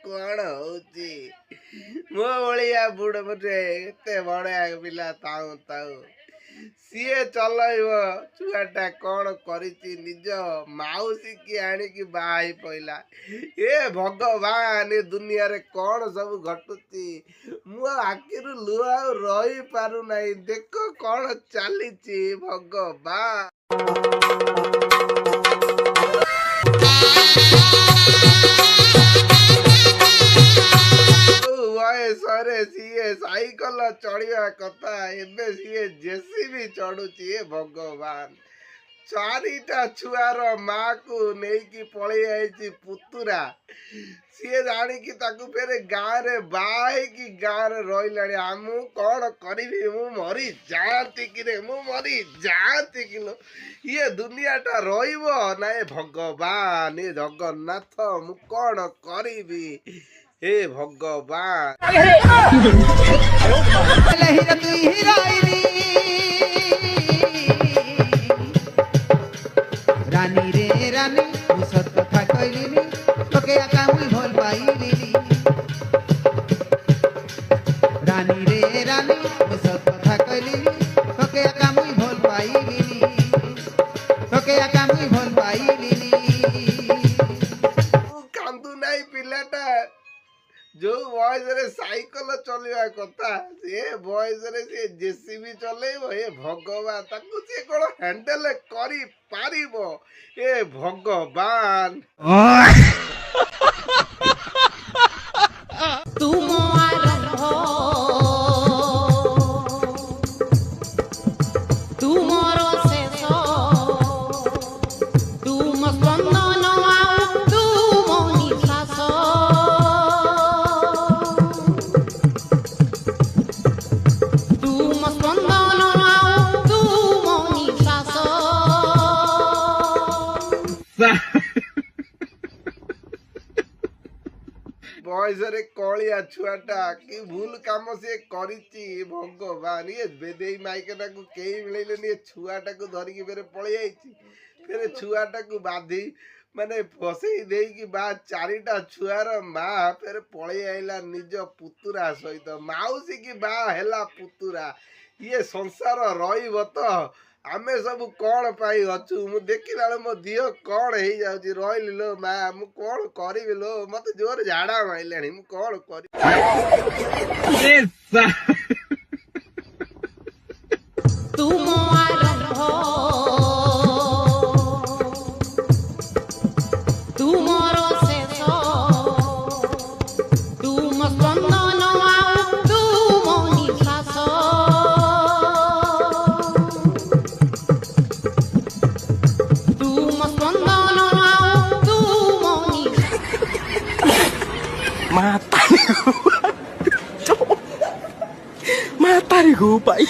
କଣ ହଉଛି ମୋ ଭଳିଆ ବୁଢ ବୁଢେ ଏତେ ବଢିଆ ପିଲା ଥାଉ ଥାଉ ସିଏ ଚଲେଇବ ଛୁଆଟା କଣ କରିଛି ନିଜ ମାଉସୀ କି ଆଣିକି ବାହା ହେଇ ପଇଲା। ଏ ଭଗବାନ ଏ ଦୁନିଆରେ କଣ ସବୁ ଘଟୁଛି ମୁଁ ଆଖିରୁ ଲୁହ ଆଉ ରହି ପାରୁନାହିଁ। ଦେଖ କଣ ଚାଲିଛି ଭଗବାନ। ବୟସରେ ସିଏ ସାଇକେଲ ଚଢିବା କଥା ଏବେ ସିଏ ଜେସିବି ଚଢୁଛି। ଏ ଭଗବାନ ଚାରିଟା ଛୁଆର ମା କୁ ନେଇକି ପଳେଇ ଯାଇଛି ପୁତୁରା। ସିଏ ଜାଣିକି ତାକୁ ଫେରେ ଗାଁରେ ବାହା ହେଇକି ଗାଁରେ ରହିଲାଣି। ମୁଁ କଣ କରିବି ମୁଁ ମରି ଯାଆନ୍ତି କିରେ ମୁଁ ମରି ଯାଆନ୍ତି କିଲୋ। ଇଏ ଦୁନିଆଟା ରହିବ ନା ଏ ଭଗବାନ ଏ ଜଗନ୍ନାଥ ମୁଁ କଣ କରିବି हे भगवान। रानी रे रानी सत कथा कहलिनी तोके आका मुई भल पाइलिनी। रानी रे रानी सत कथा कहलिनी तोके आका मुई भल पाइलिनी। तोके आका मुई भल पाइलिनी। कांदू नहीं पिलाटा जो बयस साइकेल चलवा कथा से बयस से जेसीबी चलेब। ए भगवान ताकू से कौन हैंडल करी पारिबो ए भगवान। बयसरे कलिया छुआटा कि भूल काम से करिछि भगवान। ये बेदेई माइकेटा को केही मिलेलेनी छुआटा को धरिकी फेरे पळेई आइछि। फेरे छुआटा को बाधी माने फसेई देई बा चारिटा छुआर मा फेरे पळेई आइला निज पुतुरा सहित। माउसी की बा हेला पुतुरा। ये संसार रहिब तो आमे सब कौन पाई अच्छु मु देखिला मो दिह कौन हो जाउची रहिली लो मा मु कौन करिवि लो मते जोर झाड़ा माइलाणी मु कौन करि। तू mata nih gue pak.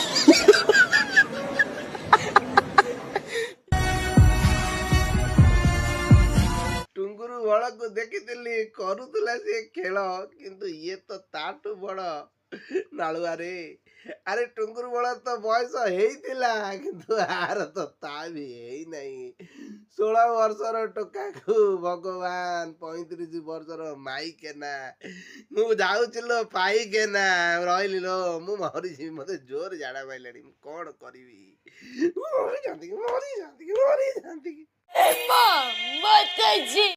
टुंगुरु बड़ को देखी करुला से खेल किंतु ये तो ताटू बड़ नालुआ रे। अरे टुंगुरु बड़ तो बयस हेइतिला किंतु आर तो ता भी हेई नहीं। 16 वर्षर टोका को भगवान 35 वर्षर माई केना मु जाउचिलो पाई केना रहिली लो मु मरी मते जोर झाड़ा माइलाणी मु कोन करिवि मरी जानती। मत जी।